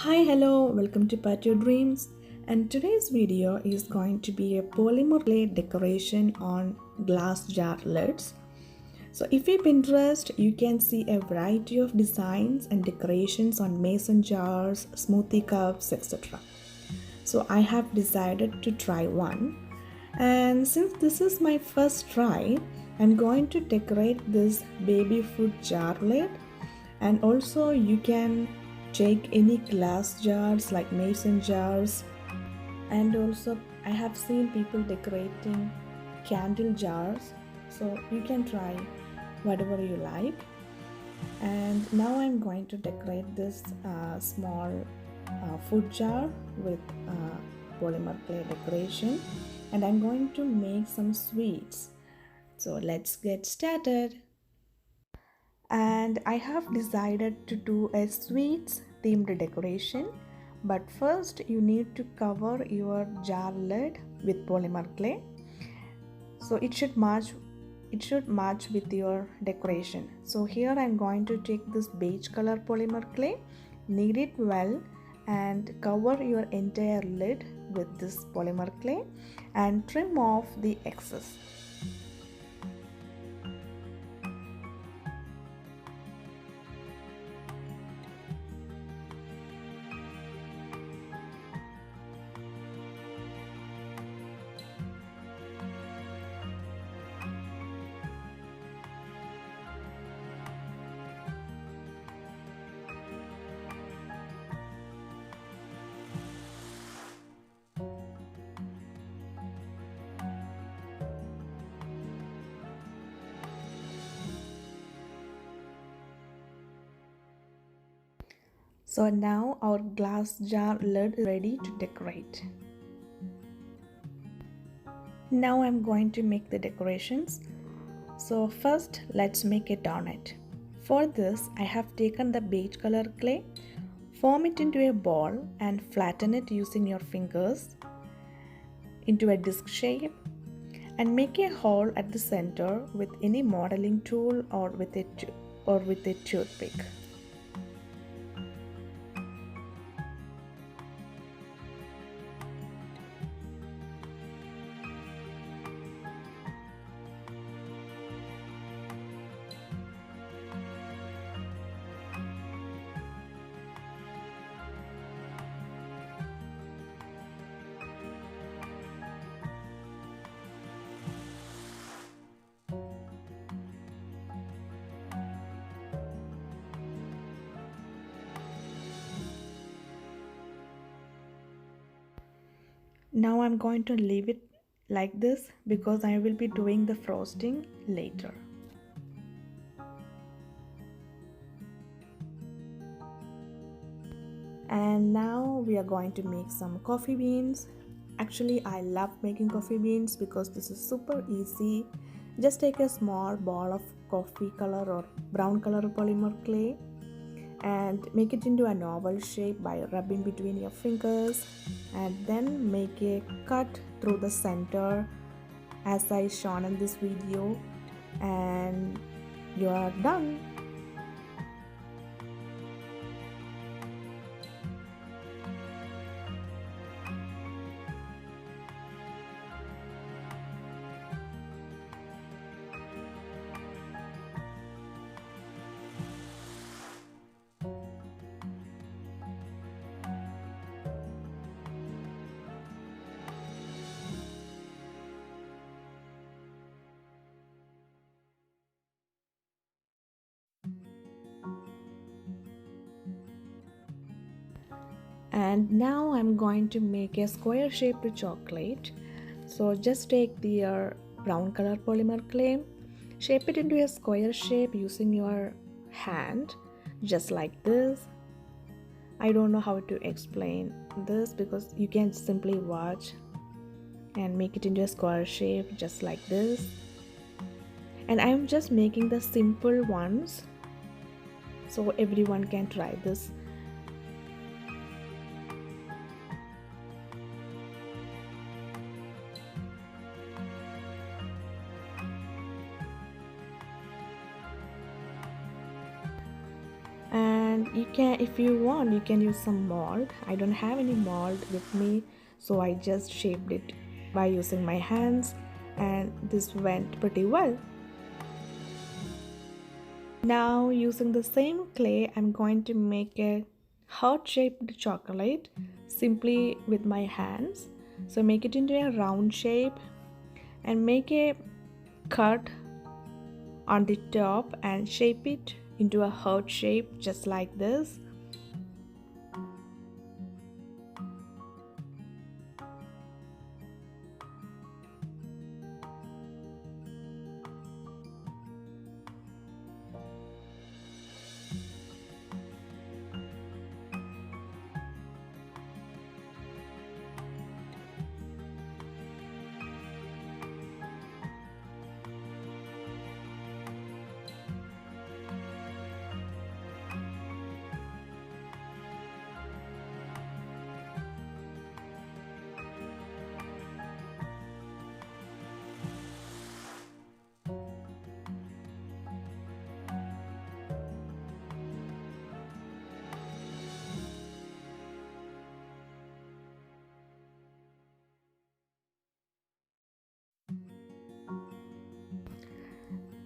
Hi, hello, welcome to Patiodreams. And today's video is going to be a polymer clay decoration on glass jar lids. So if you Pinterest, you can see a variety of designs and decorations on mason jars, smoothie cups, etc. So I have decided to try one. And since this is my first try, I'm going to decorate this baby food jar lid. And also you can take any glass jars like mason jars, and also I have seen people decorating candle jars, so you can try whatever you like. And now I'm going to decorate this small food jar with polymer clay decoration, and I'm going to make some sweets. So let's get started. And I have decided to do a sweets themed decoration, but first you need to cover your jar lid with polymer clay, so it should match with your decoration. So here I'm going to take this beige color polymer clay, knead it well, and cover your entire lid with this polymer clay and trim off the excess. So now our glass jar lid is ready to decorate. Now I'm going to make the decorations. So first let's make a doughnut. For this I have taken the beige color clay, form it into a ball and flatten it using your fingers into a disc shape, and make a hole at the center with any modeling tool or with a toothpick. Now I'm going to leave it like this because I will be doing the frosting later. And now we are going to make some coffee beans. Actually, I love making coffee beans because this is super easy. Just take a small ball of coffee color or brown color polymer clay and make it into an oval shape by rubbing between your fingers, and then make a cut through the center as I shown in this video, and you are done. And now I'm going to make a square shaped chocolate. So just take the brown color polymer clay, shape it into a square shape using your hand, just like this. I don't know how to explain this because you can simply watch, and make it into a square shape just like this. And I'm just making the simple ones so everyone can try this. And if you want, you can use some mold. I don't have any mold with me, so I just shaped it by using my hands, and this went pretty well. Now using the same clay, I'm going to make a heart-shaped chocolate simply with my hands. So make it into a round shape and make a cut on the top and shape it into a heart shape just like this.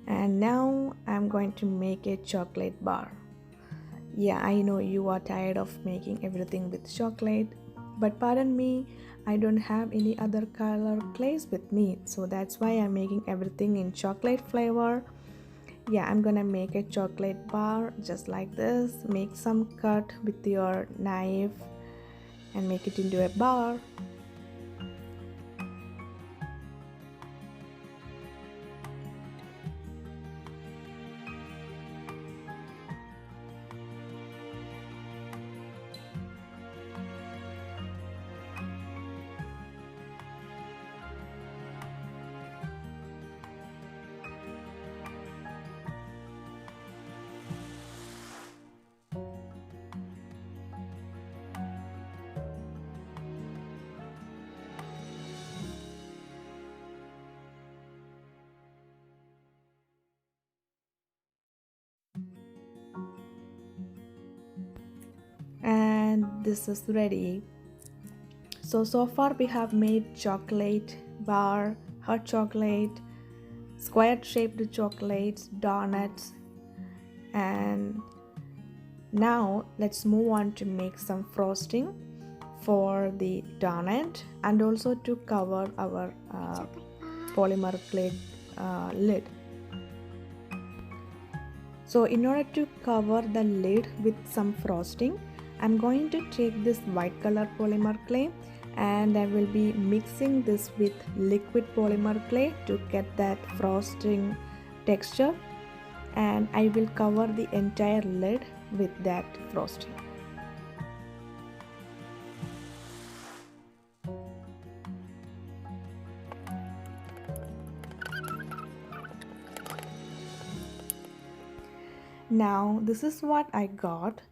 And now I'm going to make a chocolate bar. Yeah, I know you are tired of making everything with chocolate, but pardon me, I don't have any other color clays with me, so that's why I'm making everything in chocolate flavor. Yeah, I'm gonna make a chocolate bar just like this. Make some cut with your knife and make it into a bar. And this is ready. So far we have made chocolate bar, hot chocolate, square shaped chocolates, donuts, and now let's move on to make some frosting for the donut and also to cover our polymer clay lid. So in order to cover the lid with some frosting, I'm going to take this white color polymer clay and I will be mixing this with liquid polymer clay to get that frosting texture, and I will cover the entire lid with that frosting. Now this is what I got.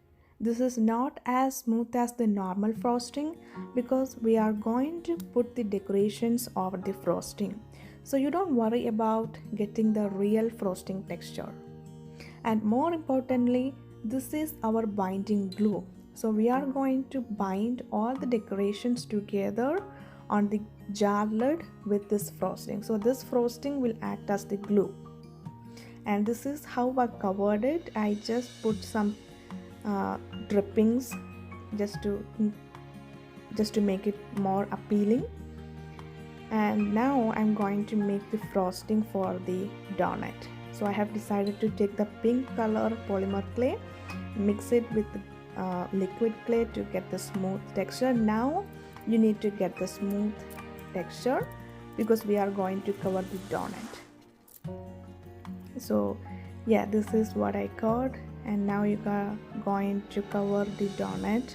This is not as smooth as the normal frosting because we are going to put the decorations over the frosting. So you don't worry about getting the real frosting texture. And more importantly, this is our binding glue. So we are going to bind all the decorations together on the jar lid with this frosting. So this frosting will act as the glue. And this is how I covered it. I just put some drippings just to make it more appealing. And now I'm going to make the frosting for the donut. So I have decided to take the pink color polymer clay, mix it with the liquid clay to get the smooth texture. Now you need to get the smooth texture because we are going to cover the donut. So yeah, this is what I got, and now you are going to cover the donut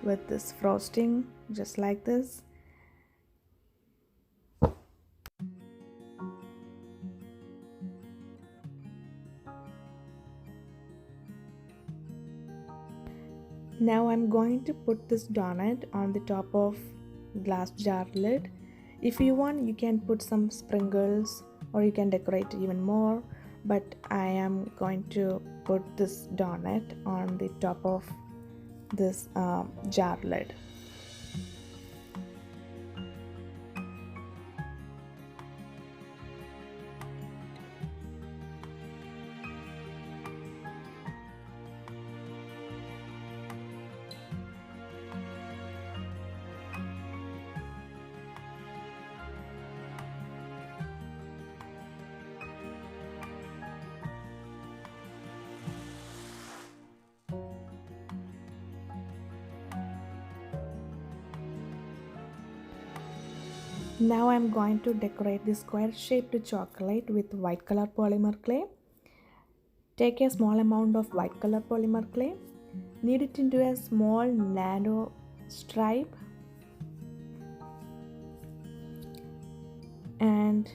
with this frosting just like this. Now I'm going to put this donut on the top of glass jar lid. If you want, you can put some sprinkles or you can decorate even more, but I am going to put this doughnut on the top of this jar lid. Now I'm going to decorate the square shaped chocolate with white color polymer clay. Take a small amount of white color polymer clay, knead it into a small narrow stripe, and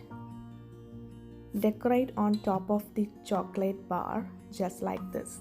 decorate on top of the chocolate bar just like this.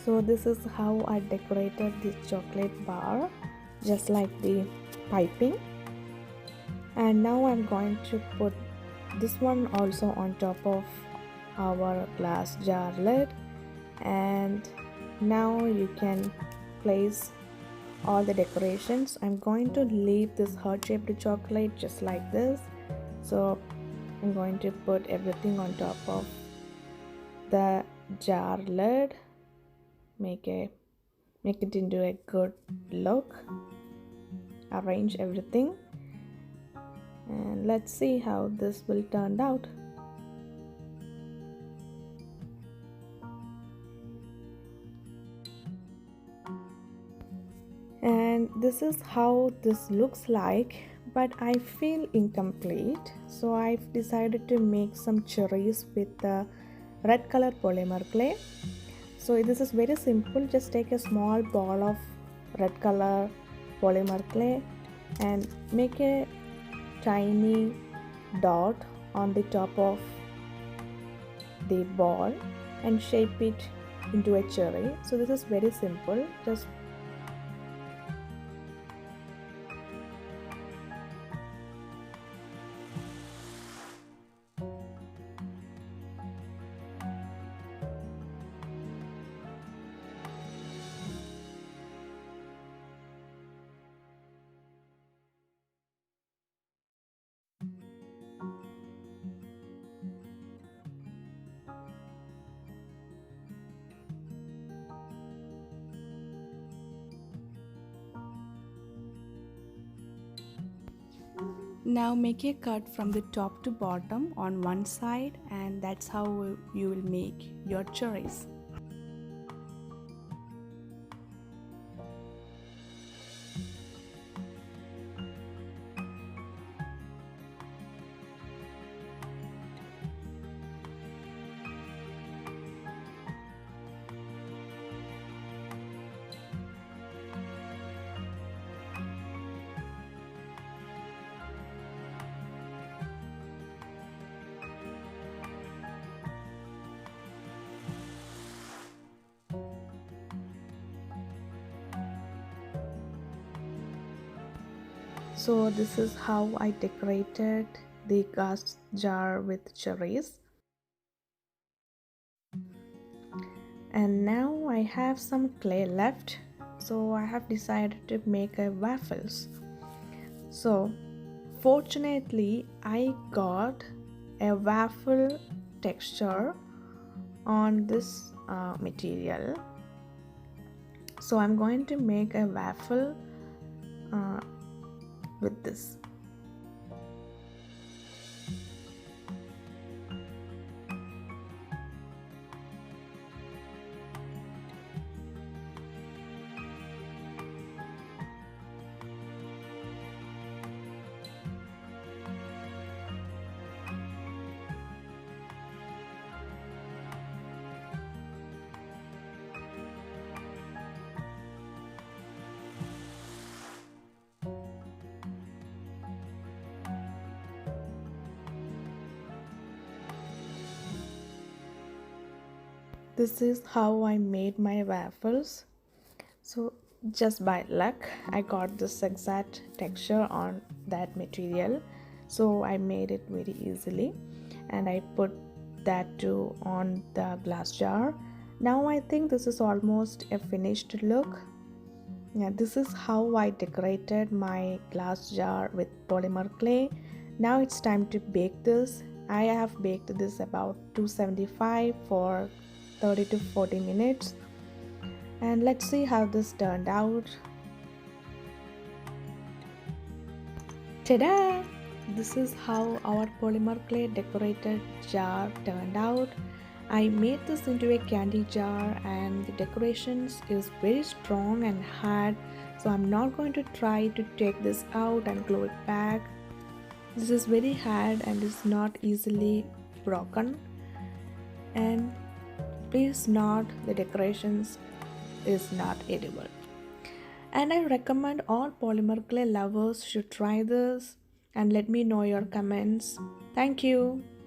So this is how I decorated this chocolate bar, just like the piping. And now I'm going to put this one also on top of our glass jar lid, and now you can place all the decorations. I'm going to leave this heart-shaped chocolate just like this. So I'm going to put everything on top of the jar lid, make it into a good look, arrange everything, and let's see how this will turn out. And this is how this looks like, but I feel incomplete, so I've decided to make some cherries with the red color polymer clay. So this is very simple. Just take a small ball of red color polymer clay and make a tiny dot on the top of the ball and shape it into a cherry. So this is very simple. Just now make a cut from the top to bottom on one side, and that's how you will make your cherries. So this is how I decorated the glass jar with cherries. And now I have some clay left, so I have decided to make a waffles. So fortunately I got a waffle texture on this material, so I'm going to make a waffle with this. This is how I made my waffles. So just by luck I got this exact texture on that material, so I made it very easily, and I put that too on the glass jar. Now I think this is almost a finished look. Yeah, this is how I decorated my glass jar with polymer clay. Now it's time to bake this. I have baked this about 275 for 30 to 40 minutes, and let's see how this turned out. Ta-da! This is how our polymer clay decorated jar turned out. I made this into a candy jar, and the decorations is very strong and hard, so I'm not going to try to take this out and glue it back. This is very hard and is not easily broken, and please note the decorations is not edible. And I recommend all polymer clay lovers should try this, and let me know your comments. Thank you.